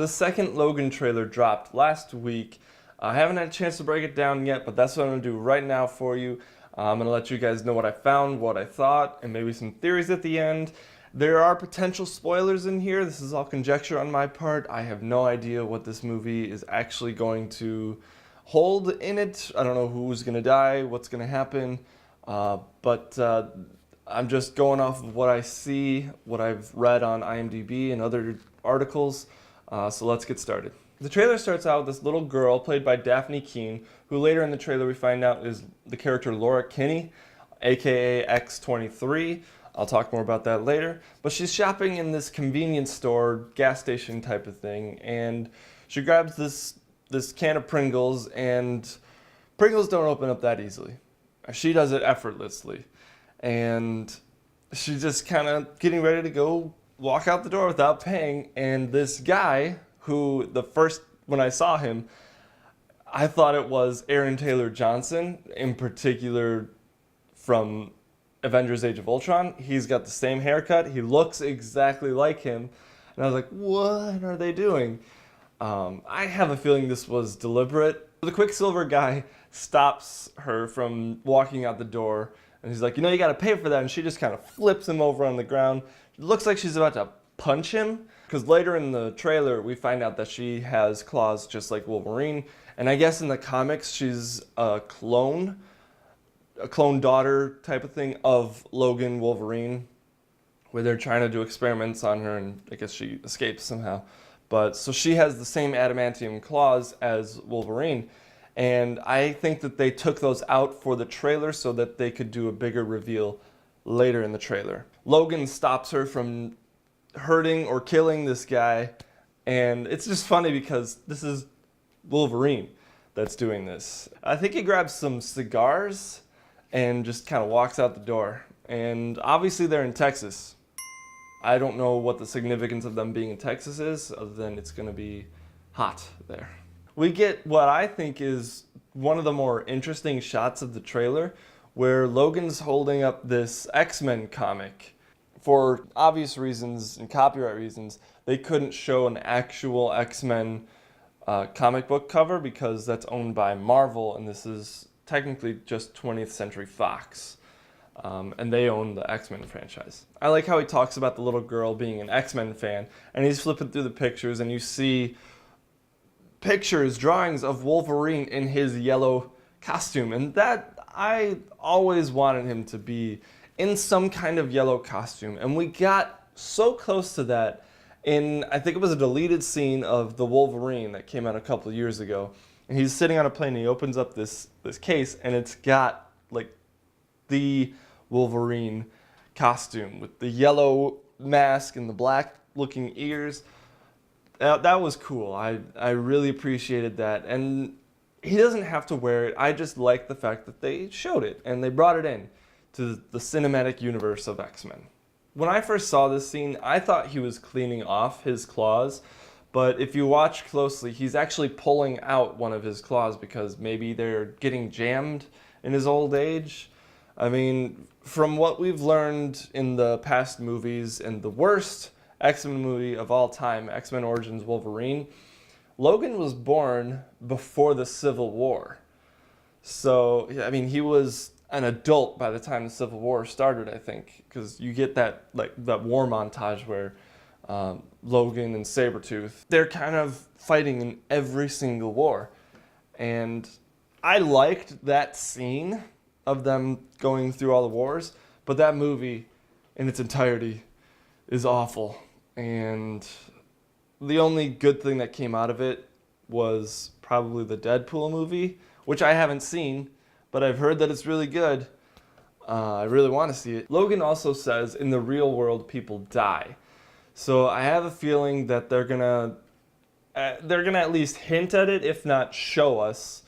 The second Logan trailer dropped last week. I haven't had a chance to break it down yet, but that's what I'm going to do right now for you. I'm going to let you guys know what I found, what I thought, and maybe some theories at the end. There are potential spoilers in here. This is all conjecture on my part. I have no idea what this movie is actually going to hold in it. I don't know who's going to die, what's going to happen, but I'm just going off of what I see, what I've read on IMDb and other articles. So let's get started. The trailer starts out with this little girl played by Dafne, who later in the trailer we find out is the character Laura Kinney, aka X-23. I'll talk more about that later. But she's shopping in this convenience store, gas station type of thing, and she grabs this can of Pringles, and Pringles don't open up that easily. She does it effortlessly. And she's just kind of getting ready to go walk out the door without paying, and this guy, who when I saw him, I thought it was Aaron Taylor Johnson, in particular from Avengers Age of Ultron. He's got the same haircut, he looks exactly like him, and I was like, what are they doing? I have a feeling this was deliberate. The Quicksilver guy stops her from walking out the door, and he's like, you know, you gotta pay for that, and she just kind of flips him over on the ground. It looks like she's about to punch him, because later in the trailer we find out that she has claws just like Wolverine, and I guess in the comics she's a clone daughter type of thing of Logan Wolverine, where they're trying to do experiments on her, and I guess she escapes somehow. But so she has the same adamantium claws as Wolverine, and I think that they took those out for the trailer so that they could do a bigger reveal later in the trailer. Logan stops her from hurting or killing this guy, and it's just funny because this is Wolverine that's doing this. I think he grabs some cigars and just kind of walks out the door, and obviously they're in Texas. I don't know what the significance of them being in Texas is, other than it's going to be hot there. We get what I think is one of the more interesting shots of the trailer, where Logan's holding up this X-Men comic. For obvious reasons and copyright reasons, they couldn't show an actual X-Men comic book cover because that's owned by Marvel, and this is technically just 20th Century Fox. And they own the X-Men franchise. I like how he talks about the little girl being an X-Men fan, and he's flipping through the pictures, and you see pictures, drawings of Wolverine in his yellow costume, and that I always wanted him to be in some kind of yellow costume, and we got so close to that in, I think it was a deleted scene of the Wolverine that came out a couple of years ago, and he's sitting on a plane and he opens up this case, and it's got like the Wolverine costume with the yellow mask and the black looking ears. That was cool. I really appreciated that, and he doesn't have to wear it. I just like the fact that they showed it and they brought it in to the cinematic universe of X-Men. When I first saw this scene, I thought he was cleaning off his claws, but if you watch closely, he's actually pulling out one of his claws because maybe they're getting jammed in his old age. I mean, from what we've learned in the past movies, and the worst X-Men movie of all time, X-Men Origins Wolverine, Logan was born before the Civil War. So, I mean, he was an adult by the time the Civil War started, I think, because you get that war montage where Logan and Sabretooth, they're kind of fighting in every single war. And I liked that scene of them going through all the wars, but that movie in its entirety is awful. And the only good thing that came out of it was probably the Deadpool movie, which I haven't seen, but I've heard that it's really good. I really want to see it. Logan also says in the real world people die. So I have a feeling that they're gonna at least hint at it, if not show us,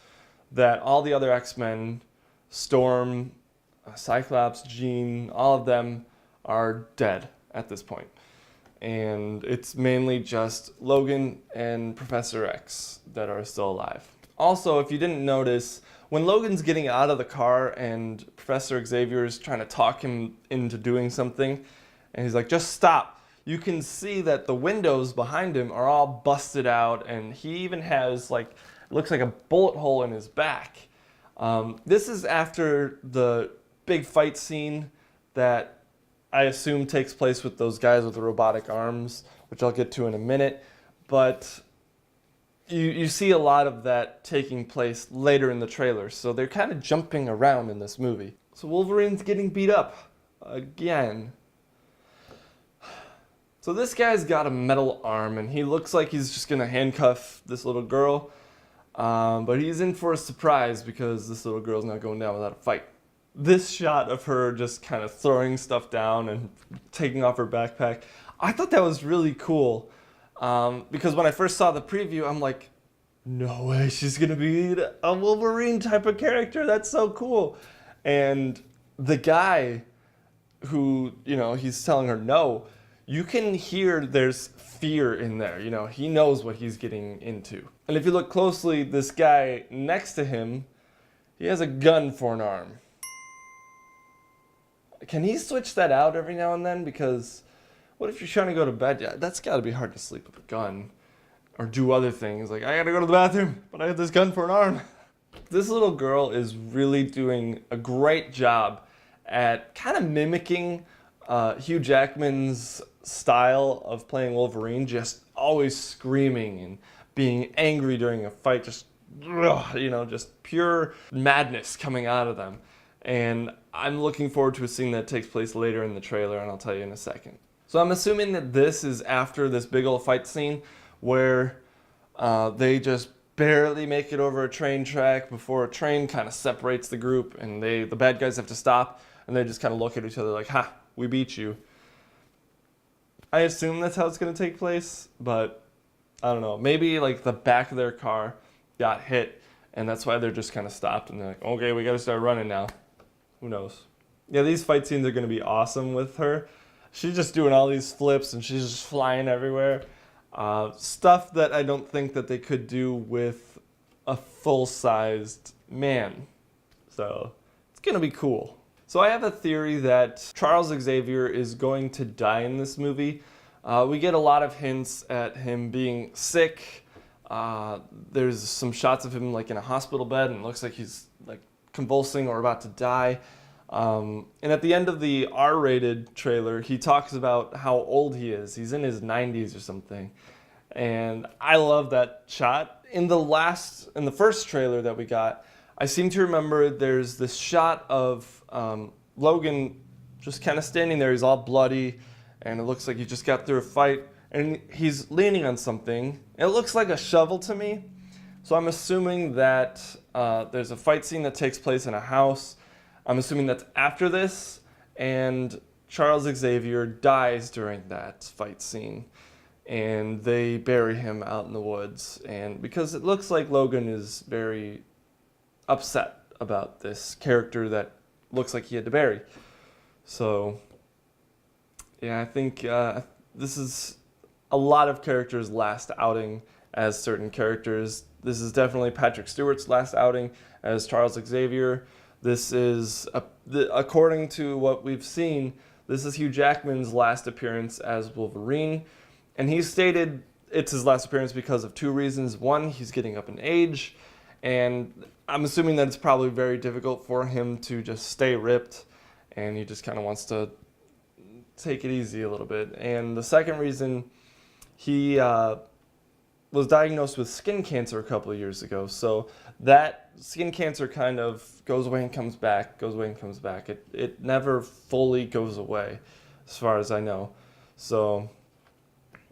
that all the other X-Men, Storm, Cyclops, Jean, all of them are dead at this point. And it's mainly just Logan and Professor X that are still alive. Also, if you didn't notice, when Logan's getting out of the car and Professor Xavier's trying to talk him into doing something, and he's like, just stop. you can see that the windows behind him are all busted out, and he even has like, looks like a bullet hole in his back. This is after the big fight scene that I assume takes place with those guys with the robotic arms, which I'll get to in a minute. But you see a lot of that taking place later in the trailer, so they're kind of jumping around in this movie. So Wolverine's getting beat up again. So this guy's got a metal arm, and he looks like he's just gonna handcuff this little girl, but he's in for a surprise because this little girl's not going down without a fight. This shot of her just kind of throwing stuff down and taking off her backpack, I thought that was really cool, because when I first saw the preview, I'm like, no way, she's gonna be a Wolverine type of character. That's so cool. And the guy who, you know, he's telling her no, you can hear there's fear in there. You know, he knows what he's getting into. And if you look closely, this guy next to him, he has a gun for an arm. Can he switch that out every now and then? Because what if you're trying to go to bed? Yeah, that's got to be hard to sleep with a gun or do other things. Like, I got to go to the bathroom, but I have this gun for an arm. This little girl is really doing a great job at kind of mimicking Hugh Jackman's style of playing Wolverine, just always screaming and being angry during a fight, just, you know, just pure madness coming out of them. And I'm looking forward to a scene that takes place later in the trailer, and I'll tell you in a second. So I'm assuming that this is after this big old fight scene where they just barely make it over a train track before a train kind of separates the group, and the bad guys have to stop, and they just kind of look at each other like, ha, we beat you. I assume that's how it's going to take place, but I don't know. Maybe like the back of their car got hit, and that's why they're just kind of stopped, and they're like, okay, we got to start running now. Who knows? Yeah, these fight scenes are going to be awesome with her. She's just doing all these flips, and she's just flying everywhere. Stuff that I don't think that they could do with a full-sized man. So it's going to be cool. So I have a theory that Charles Xavier is going to die in this movie. We get a lot of hints at him being sick. There's some shots of him like in a hospital bed, and it looks like he's like convulsing or about to die. And at the end of the R-rated trailer, he talks about how old he is. He's in his 90s or something. And I love that shot. In the first trailer that we got, I seem to remember there's this shot of Logan just kind of standing there. He's all bloody, and it looks like he just got through a fight, and he's leaning on something. It looks like a shovel to me. So I'm assuming that there's a fight scene that takes place in a house. I'm assuming that's after this, and Charles Xavier dies during that fight scene, and they bury him out in the woods. And because it looks like Logan is very upset about this character that looks like he had to bury. So yeah, I think this is a lot of characters' last outing as certain characters. This is definitely Patrick Stewart's last outing as Charles Xavier. This is, according to what we've seen, this is Hugh Jackman's last appearance as Wolverine. And he stated it's his last appearance because of two reasons. One, he's getting up in age, and I'm assuming that it's probably very difficult for him to just stay ripped, and he just kind of wants to take it easy a little bit. And the second reason, he was diagnosed with skin cancer a couple of years ago. So that skin cancer kind of goes away and comes back, goes away and comes back. It never fully goes away, as far as I know. So,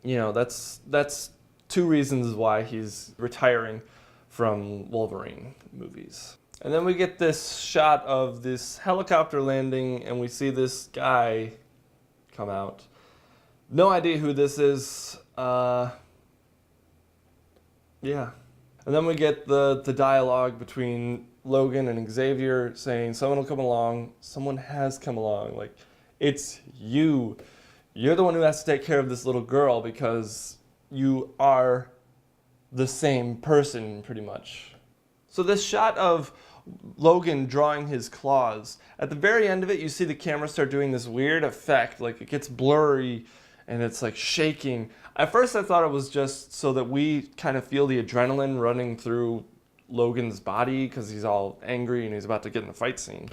you know, that's two reasons why he's retiring from Wolverine movies. And then we get this shot of this helicopter landing, and we see this guy come out. No idea who this is. Yeah. And then we get the dialogue between Logan and Xavier saying, someone will come along, someone has come along. Like, it's you. You're the one who has to take care of this little girl because you are the same person, pretty much. So this shot of Logan drawing his claws, at the very end of it, you see the camera start doing this weird effect, like it gets blurry, and it's like shaking. At first I thought it was just so that we kind of feel the adrenaline running through Logan's body because he's all angry and he's about to get in the fight scene.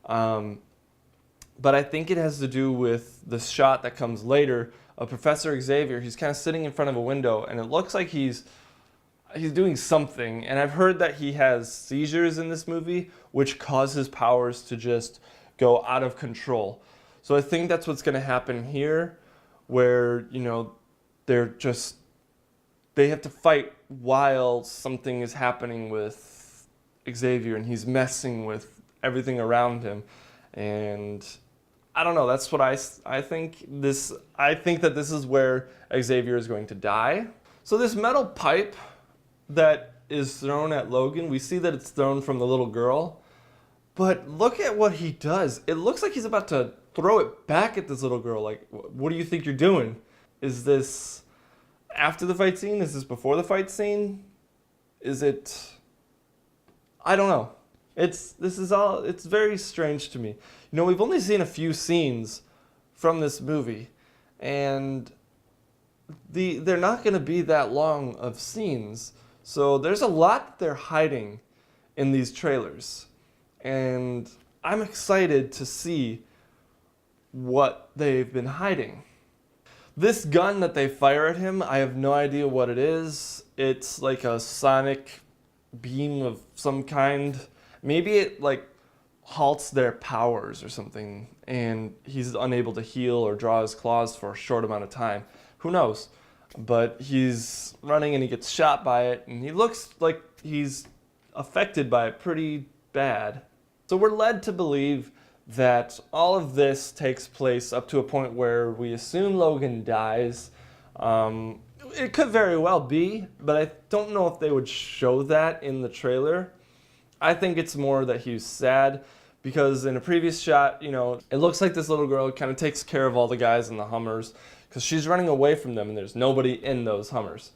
But I think it has to do with the shot that comes later of Professor Xavier. He's kind of sitting in front of a window, and it looks like he's doing something. And I've heard that he has seizures in this movie, which cause his powers to just go out of control. So I think that's what's going to happen here, where, you know, they have to fight while something is happening with Xavier, and he's messing with everything around him. And I don't know, that's what I think. I think that this is where Xavier is going to die. So this metal pipe that is thrown at Logan, we see that it's thrown from the little girl, but look at what he does. It looks like he's about to throw it back at this little girl. Like, what do you think you're doing? Is this after the fight scene? Is this before the fight scene? Is it... I don't know. It's very strange to me. You know, we've only seen a few scenes from this movie, and they're not going to be that long of scenes. So there's a lot that they're hiding in these trailers, and I'm excited to see what they've been hiding. This gun that they fire at him, I have no idea what it is. It's like a sonic beam of some kind. Maybe it like halts their powers or something, and he's unable to heal or draw his claws for a short amount of time. Who knows? But he's running and he gets shot by it, and he looks like he's affected by it pretty bad. So we're led to believe that all of this takes place up to a point where we assume Logan dies. It could very well be, but I don't know if they would show that in the trailer. I think it's more that he's sad, because in a previous shot, you know, it looks like this little girl kind of takes care of all the guys in the Hummers, because she's running away from them and there's nobody in those Hummers.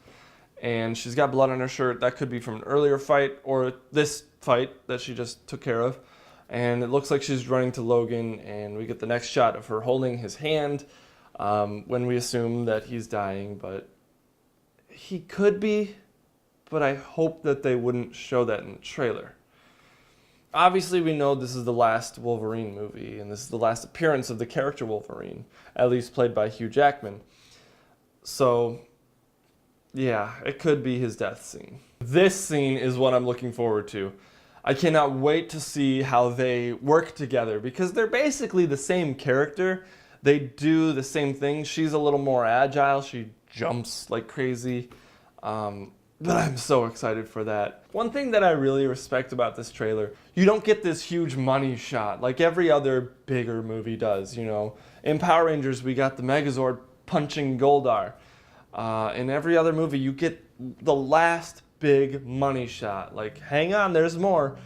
And she's got blood on her shirt. That could be from an earlier fight or this fight that she just took care of. And it looks like she's running to Logan, and we get the next shot of her holding his hand when we assume that he's dying. But he could be, but I hope that they wouldn't show that in the trailer. Obviously, we know this is the last Wolverine movie, and this is the last appearance of the character Wolverine, at least played by Hugh Jackman. So, yeah, it could be his death scene. This scene is what I'm looking forward to. I cannot wait to see how they work together, because they're basically the same character. They do the same thing. She's a little more agile. She jumps like crazy. But I'm so excited for that. One thing that I really respect about this trailer, you don't get this huge money shot like every other bigger movie does, you know. In Power Rangers, we got the Megazord punching Goldar. In every other movie, you get the last big money shot. Like, hang on, there's more.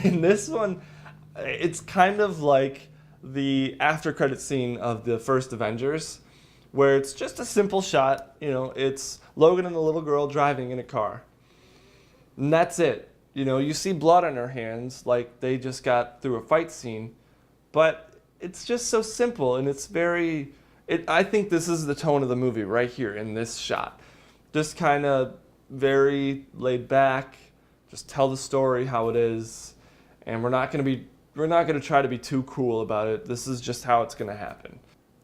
In this one, it's kind of like the after credit scene of the first Avengers, where it's just a simple shot. You know, it's Logan and the little girl driving in a car. And that's it. You know, you see blood on her hands like they just got through a fight scene, but it's just so simple, and it's very... I think this is the tone of the movie right here in this shot. Just kind of very laid back, just tell the story how it is, and we're not going to try to be too cool about it. This is just how it's going to happen.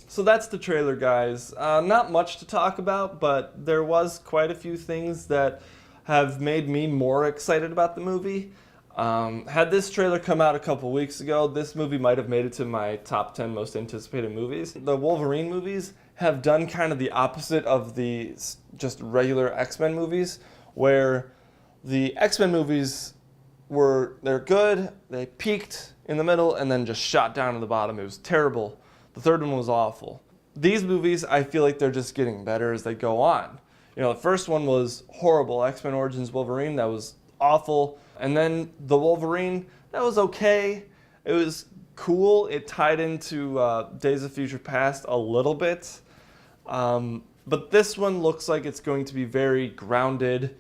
So that's the trailer, guys. Not much to talk about, but there was quite a few things that have made me more excited about the movie. Had this trailer come out a couple weeks ago, this movie might have made it to my top 10 most anticipated movies. The Wolverine movies have done kind of the opposite of the just regular X-Men movies, where the X-Men movies they're good, they peaked in the middle, and then just shot down to the bottom. It was terrible. The third one was awful. These movies, I feel like they're just getting better as they go on. You know, the first one was horrible, X-Men Origins Wolverine, that was awful. And then the Wolverine, that was okay. It was cool. It tied into Days of Future Past a little bit. But this one looks like it's going to be very grounded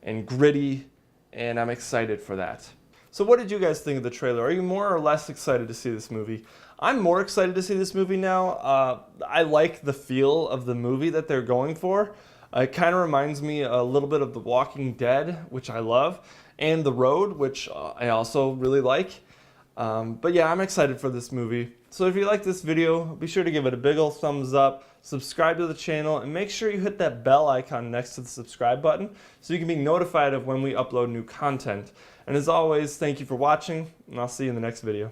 and gritty, and I'm excited for that. So what did you guys think of the trailer? Are you more or less excited to see this movie? I'm more excited to see this movie now. I like the feel of the movie that they're going for. It kind of reminds me a little bit of The Walking Dead, which I love, and The Road, which I also really like. But yeah, I'm excited for this movie. So if you like this video, be sure to give it a big ol' thumbs up, subscribe to the channel, and make sure you hit that bell icon next to the subscribe button so you can be notified of when we upload new content. And as always, thank you for watching, and I'll see you in the next video.